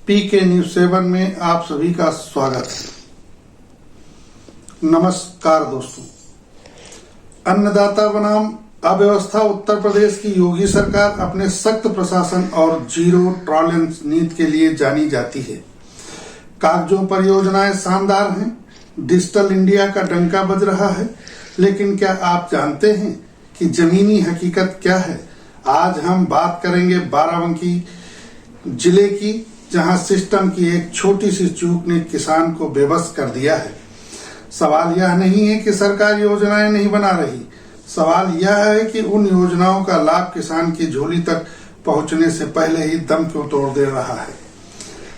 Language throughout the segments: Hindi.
पीके न्यूज 7 में आप सभी का स्वागत है। नमस्कार दोस्तों, अन्नदाता बनाम अव्यवस्था उत्तर प्रदेश की योगी सरकार अपने सख्त प्रशासन और जीरो टॉलरेंस नीति के लिए जानी जाती है। कागजों पर योजनाएं शानदार हैं, डिजिटल इंडिया का डंका बज रहा है, लेकिन क्या आप जानते हैं कि जमीनी हकीकत क्या है? आज हम बात करेंगे बाराबंकी जिले की, जहां सिस्टम की एक छोटी सी चूक ने किसान को बेबस कर दिया है। सवाल यह नहीं है कि सरकार योजनाएं नहीं बना रही, सवाल यह है कि उन योजनाओं का लाभ किसान की झोली तक पहुंचने से पहले ही दम क्यों तोड़ दे रहा है।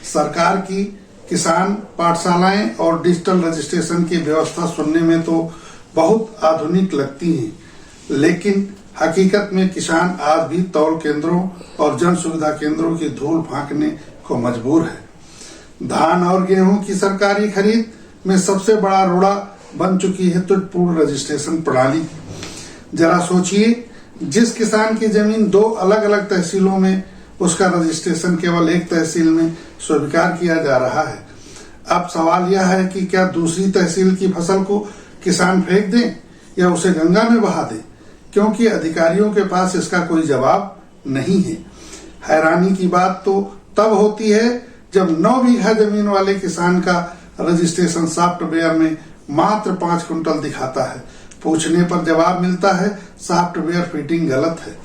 सरकार की किसान पाठशालाएं और डिजिटल रजिस्ट्रेशन की व्यवस्था सुनने में तो बहुत आधुनिक लगती है, लेकिन हकीकत में किसान आज भी तौल केंद्रों और जन सुविधा केंद्रों की धूल फांकने को मजबूर है। धान और गेहूं की सरकारी खरीद में सबसे बड़ा रोड़ा बन चुकी है त्रुटिपूर्ण रजिस्ट्रेशन प्रणाली। जरा सोचिए, जिस किसान की जमीन दो अलग अलग तहसीलों में, उसका रजिस्ट्रेशन केवल एक तहसील में स्वीकार किया जा रहा है। अब सवाल यह है कि क्या दूसरी तहसील की फसल को किसान फेंक दें या उसे गंगा में बहा दें, क्योंकि अधिकारियों के पास इसका कोई जवाब नहीं है। हैरानी की बात तो तब होती है जब 9 बीघा जमीन वाले किसान का रजिस्ट्रेशन सॉफ्टवेयर में मात्र 5 कुंटल दिखाता है। पूछने पर जवाब मिलता है सॉफ्टवेयर फिटिंग गलत है।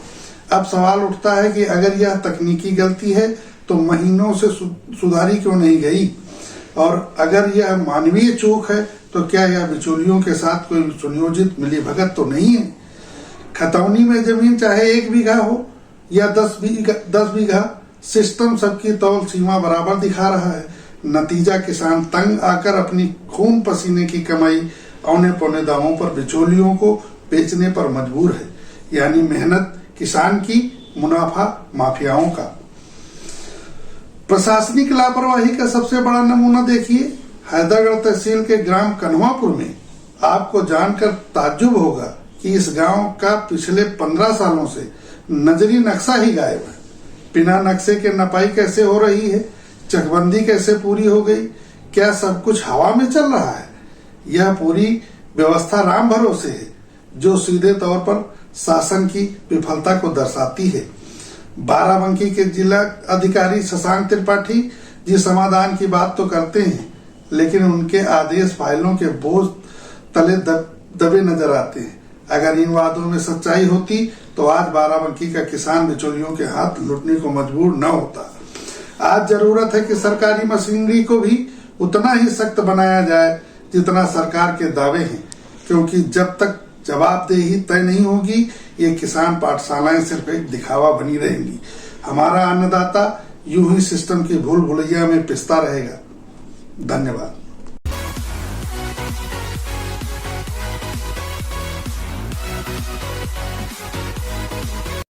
अब सवाल उठता है कि अगर यह तकनीकी गलती है तो महीनों से सुधारी क्यों नहीं गई, और अगर यह मानवीय चूक है तो क्या यह बिचौलियों के साथ कोई सुनियोजित मिलीभगत तो नहीं है। खतौनी में जमीन चाहे 1 बीघा हो या 10 बीघा, सिस्टम सबकी तौल सीमा बराबर दिखा रहा है। नतीजा किसान तंग आकर अपनी खून पसीने की कमाई औने पौने दामों पर बिचौलियों को बेचने पर मजबूर है। यानी मेहनत किसान की, मुनाफा माफियाओं का। प्रशासनिक लापरवाही का सबसे बड़ा नमूना देखिए, हैदरगढ़ तहसील के ग्राम कन्हवापुर में। आपको जानकर ताज्जुब होगा कि इस गांव का पिछले 15 सालों से नजरी नक्शा ही गायब है। बिना नक्शे के नपाई कैसे हो रही है, चकबंदी कैसे पूरी हो गई, क्या सब कुछ हवा में चल रहा है? यह पूरी व्यवस्था राम भरोसे है, जो सीधे तौर पर शासन की विफलता को दर्शाती है। बाराबंकी के जिला अधिकारी शशांक त्रिपाठी जी समाधान की बात तो करते हैं, लेकिन उनके आदेश फाइलों के बोझ तले दबे नजर आते हैं। अगर इन वादों में सच्चाई होती तो आज बाराबंकी का किसान बिचौलियों के हाथ लुटने को मजबूर न होता। आज जरूरत है कि सरकारी मशीनरी को भी उतना ही सख्त बनाया जाए जितना सरकार के दावे हैं, क्योंकि जब तक जवाबदेही तय नहीं होगी, ये किसान पाठशालाएं सिर्फ एक दिखावा बनी रहेंगी। हमारा अन्नदाता यूं ही सिस्टम की भूल भुलैया में पिसता रहेगा। धन्यवाद।